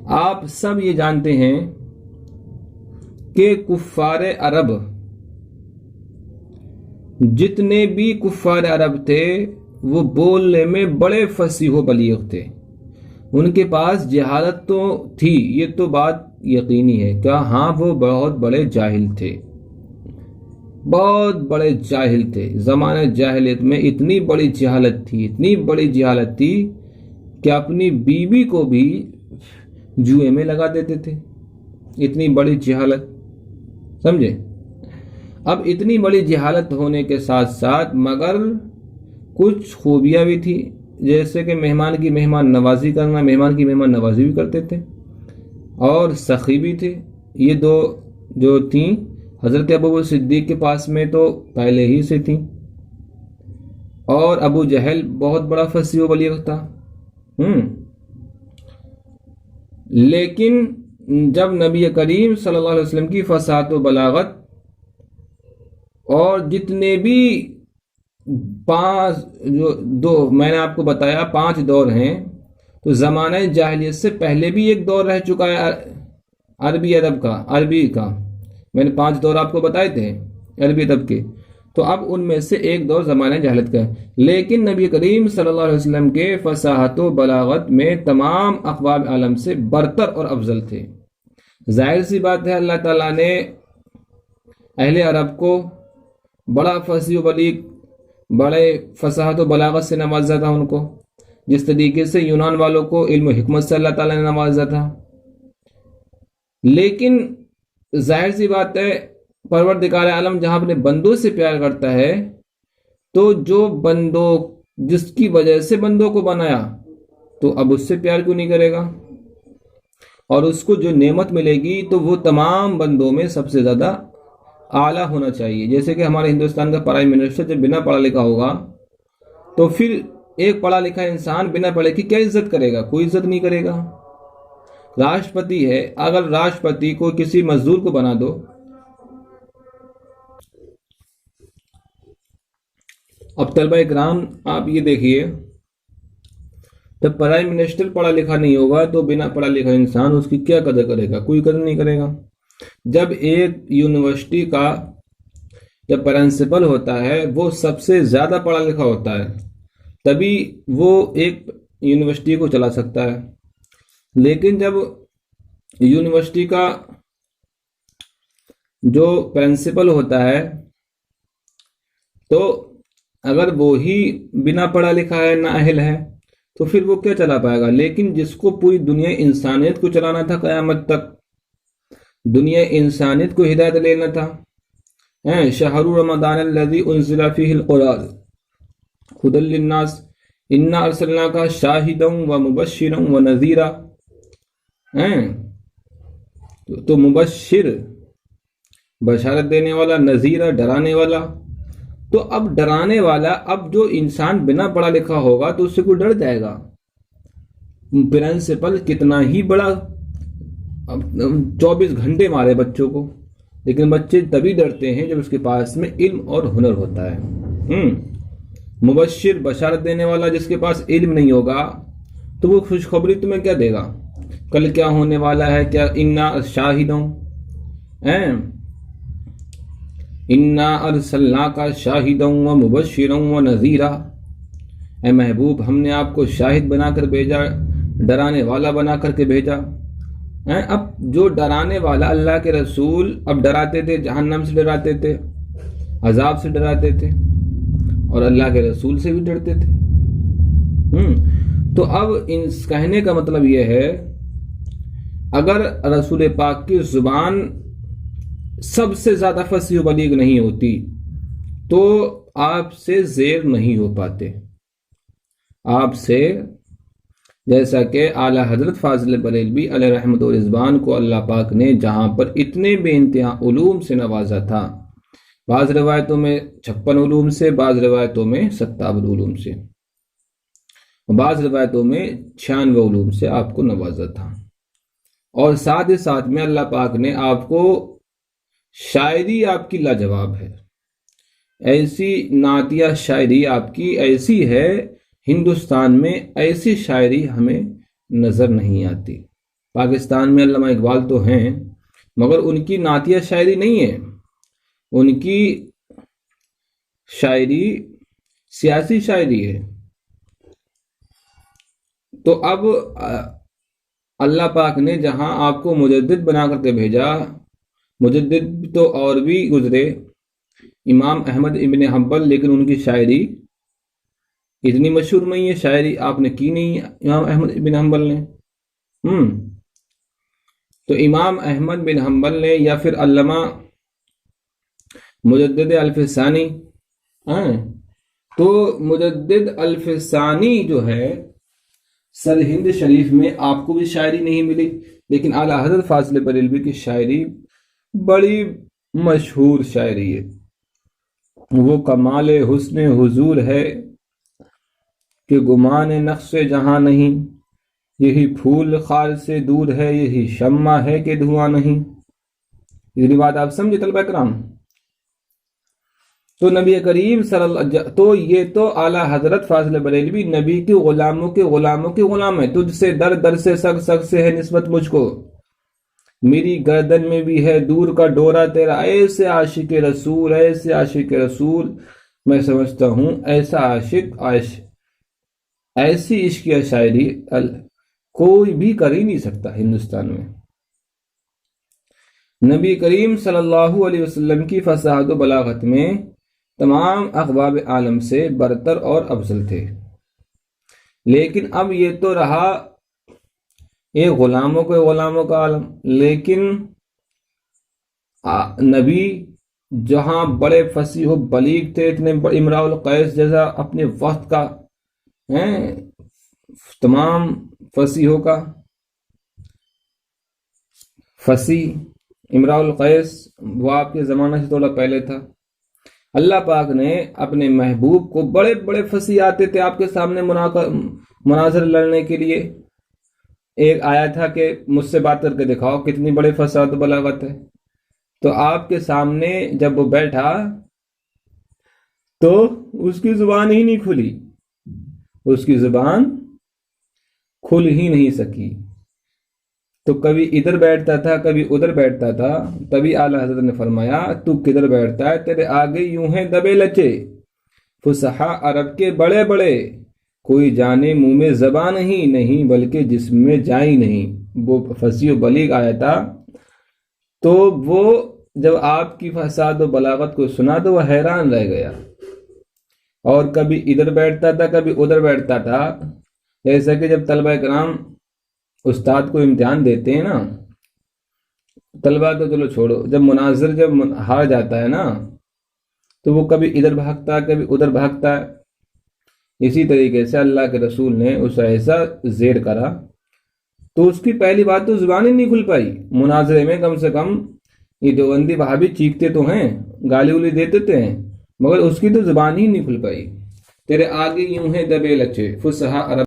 آپ سب یہ جانتے ہیں کہ کفار عرب، جتنے بھی کفار عرب تھے وہ بولنے میں بڑے فصیح و بلیغ تھے. ان کے پاس جہالت تو تھی، یہ تو بات یقینی ہے. کیا؟ ہاں، وہ بہت بڑے جاہل تھے، بہت بڑے جاہل تھے. زمانہ جاہلیت میں اتنی بڑی جہالت تھی، اتنی بڑی جہالت تھی کہ اپنی بیوی کو بھی جوئے میں لگا دیتے تھے. اتنی بڑی جہالت، سمجھے؟ اب اتنی بڑی جہالت ہونے کے ساتھ ساتھ مگر کچھ خوبیاں بھی تھی، جیسے کہ مہمان کی مہمان نوازی کرنا، مہمان کی مہمان نوازی بھی کرتے تھے، اور سخی بھی تھے. یہ دو جو تھیں حضرت ابو صدیق کے پاس میں تو پہلے ہی سے تھیں. اور ابو جہل بہت بڑا فصیح و بلیغ تھا. لیکن جب نبی کریم صلی اللہ علیہ وسلم کی فصاحت و بلاغت اور جتنے بھی میں نے آپ کو بتایا 5 دور ہیں، تو زمانہ جاہلیت سے پہلے بھی ایک دور رہ چکا ہے عربی کا. میں نے 5 دور آپ کو بتائے تھے عربی ادب کے، تو اب ان میں سے ایک دور زمانہ جاہلیت کا ہے. لیکن نبی کریم صلی اللہ علیہ وسلم کے فصاحت و بلاغت میں تمام اقوام عالم سے برتر اور افضل تھے. ظاہر سی بات ہے اللہ تعالیٰ نے اہل عرب کو بڑا فصیح و بلیغ، بڑے فصاحت و بلاغت سے نوازا تھا. ان کو جس طریقے سے یونان والوں کو علم و حکمت سے اللہ تعالیٰ نے نوازا تھا. لیکن ظاہر سی بات ہے پروردگار عالم جہاں اپنے بندوں سے پیار کرتا ہے، تو جو بندوں جس کی وجہ سے بندوں کو بنایا، تو اب اس سے پیار کیوں نہیں کرے گا؟ اور اس کو جو نعمت ملے گی تو وہ تمام بندوں میں سب سے زیادہ اعلیٰ ہونا چاہیے. جیسے کہ ہمارے ہندوستان کا پرائم منسٹر جب بنا پڑھا لکھا ہوگا تو پھر ایک پڑھا لکھا انسان بنا پڑھے کی کیا عزت کرے گا؟ کوئی عزت نہیں کرے گا. راشٹرپتی ہے، اگر راشٹرپتی کو کسی مزدور کو بنا دو، اب طلبہ اکرام آپ یہ دیکھیے، جب پرائم منسٹر پڑھا لکھا نہیں ہوگا تو بنا پڑھا لکھا انسان اس کی کیا قدر کرے گا؟ کوئی قدر نہیں کرے گا. جب ایک یونیورسٹی کا جب پرنسپل ہوتا ہے وہ سب سے زیادہ پڑھا لکھا ہوتا ہے، تبھی وہ ایک یونیورسٹی کو چلا سکتا ہے. لیکن جب یونیورسٹی کا جو پرنسپل ہوتا ہے تو اگر وہی بنا پڑھا لکھا ہے، نااہل ہے، تو پھر وہ کیا چلا پائے گا؟ لیکن جس کو پوری دنیا انسانیت کو چلانا تھا، قیامت تک دنیا انسانیت کو ہدایت لینا تھا. شہر رمضان الذی انزل فیہ القرآن ھدی للناس انا ارسلناک شاہدا ومبشرا ونذیرا. تو مبشر بشارت دینے والا، نذیرا ڈرانے والا. تو اب ڈرانے والا، اب جو انسان بنا پڑھا لکھا ہوگا تو اس سے کوئی ڈر جائے گا؟ پرنسپل کتنا ہی بڑا 24 گھنٹے مارے بچوں کو، لیکن بچے تبھی ڈرتے ہیں جب اس کے پاس میں علم اور ہنر ہوتا ہے. مبشر بشارت دینے والا، جس کے پاس علم نہیں ہوگا تو وہ خوشخبری تمہیں کیا دے گا؟ کل کیا ہونے والا ہے، کیا انا شاہدوں، انا ارسلناک شاہدا ومبشرا ونذیرا. اے محبوب، ہم نے آپ کو شاہد بنا کر بھیجا، ڈرانے والا بنا کر کے بھیجا. اب جو ڈرانے والا اللہ کے رسول اب ڈراتے تھے، جہنم سے ڈراتے تھے، عذاب سے ڈراتے تھے، اور اللہ کے رسول سے بھی ڈرتے تھے. تو اب ان کہنے کا مطلب یہ ہے، اگر رسول پاک کی زبان سب سے زیادہ فصیح و بلیغ نہیں ہوتی تو آپ سے زیر نہیں ہو پاتے. آپ سے، جیسا کہ اعلیٰ حضرت فاضل بریلوی علیہ رحمت و رضوان کو اللہ پاک نے جہاں پر اتنے بے انتہا علوم سے نوازا تھا، بعض روایتوں میں 56 علوم سے، بعض روایتوں میں 57 علوم سے، بعض روایتوں میں 96 علوم سے آپ کو نوازا تھا. اور ساتھ ہی ساتھ میں اللہ پاک نے آپ کو شاعری، آپ کی لاجواب ہے، ایسی نعتیہ شاعری آپ کی ایسی ہے، ہندوستان میں ایسی شاعری ہمیں نظر نہیں آتی. پاکستان میں علامہ اقبال تو ہیں مگر ان کی نعتیہ شاعری نہیں ہے، ان کی شاعری سیاسی شاعری ہے۔ تو اب اللہ پاک نے جہاں آپ کو مجدد بنا کر کے بھیجا، مجدد تو اور بھی گزرے، امام احمد ابن حنبل، لیکن ان کی شاعری اتنی مشہور نہیں ہے، شاعری آپ نے کی نہیں امام احمد ابن حنبل نے۔ تو امام احمد بن حنبل نے یا پھر علامہ مجدد الفسانی، تو مجدد الفسانی جو ہے سرہند شریف میں آپ کو بھی شاعری نہیں ملی، لیکن اعلیٰ حضرت فاضل بریلوی کی شاعری بڑی مشہور شاعری ہے۔ وہ کمال حسن حضور ہے کہ گمان نقش جہاں نہیں، یہی پھول خار سے دور ہے، یہی شمع ہے کہ دھواں نہیں۔ یہ بات آپ سمجھے طلبہ کرام؟ تو نبی کریم صلی اللہ، تو یہ تو اعلیٰ حضرت فاضل بریلوی نبی کے غلاموں کے غلام ہے۔ تجھ سے در در سے سگ سگ سے ہے نسبت مجھ کو، میری گردن میں بھی ہے دور کا ڈورا تیرا، ایسے عاشق رسول، ایسے عاشق رسول میں سمجھتا ہوں ایسا عاشق ایسی عشق شاعری کوئی بھی کر ہی نہیں سکتا ہندوستان میں۔ نبی کریم صلی اللہ علیہ وسلم کی فصاحت و بلاغت میں تمام اقوام عالم سے برتر اور افضل تھے، لیکن اب یہ تو رہا ایک غلاموں کا عالم۔ لیکن نبی جہاں بڑے فصیح و بلیغ تھے، اتنے امراء القیس جیسا اپنے وقت کا تمام فصیحوں کا فصیح امراء القیس، وہ آپ کے زمانے سے تھوڑا پہلے تھا۔ اللہ پاک نے اپنے محبوب کو بڑے بڑے فصیح آتے تھے آپ کے سامنے مناظر لڑنے کے لیے۔ ایک آیا تھا کہ مجھ سے بات کر کے دکھاؤ کتنی بڑے فصاحت و بلاغت ہے، تو آپ کے سامنے جب وہ بیٹھا تو اس کی زبان ہی نہیں کھلی، اس کی زبان کھل ہی نہیں سکی، تو کبھی ادھر بیٹھتا تھا کبھی ادھر بیٹھتا تھا۔ تبھی اعلیٰ حضرت نے فرمایا تو کدھر بیٹھتا ہے، تیرے آگے یوں ہیں دبے لچے فصحا عرب کے بڑے بڑے، کوئی جانے منہ میں زبان نہیں بلکہ جسم میں جائیں نہیں۔ وہ فصیح و بلیغ آیا تھا، تو وہ جب آپ کی فصاحت و بلاغت کو سنا تو وہ حیران رہ گیا، اور کبھی ادھر بیٹھتا تھا کبھی ادھر بیٹھتا تھا۔ جیسا کہ جب طلبہ کرام استاد کو امتحان دیتے ہیں نا، طلبہ تو چلو چھوڑو، جب مناظر جب ہار جاتا ہے نا تو وہ کبھی ادھر بھاگتا ہے کبھی ادھر بھاگتا ہے۔ اسی طریقے سے اللہ کے رسول نے اس ایسا زیر کرا تو اس کی پہلی بات تو زبان ہی نہیں کھل پائی مناظرے میں۔ کم سے کم یہ دیوبندی وہابی چیختے تو ہیں، گالی ولی دیتے ہیں، مگر اس کی تو زبان ہی نہیں کھل پائی۔ تیرے آگے یوں ہیں دبے لچے فصحا عرب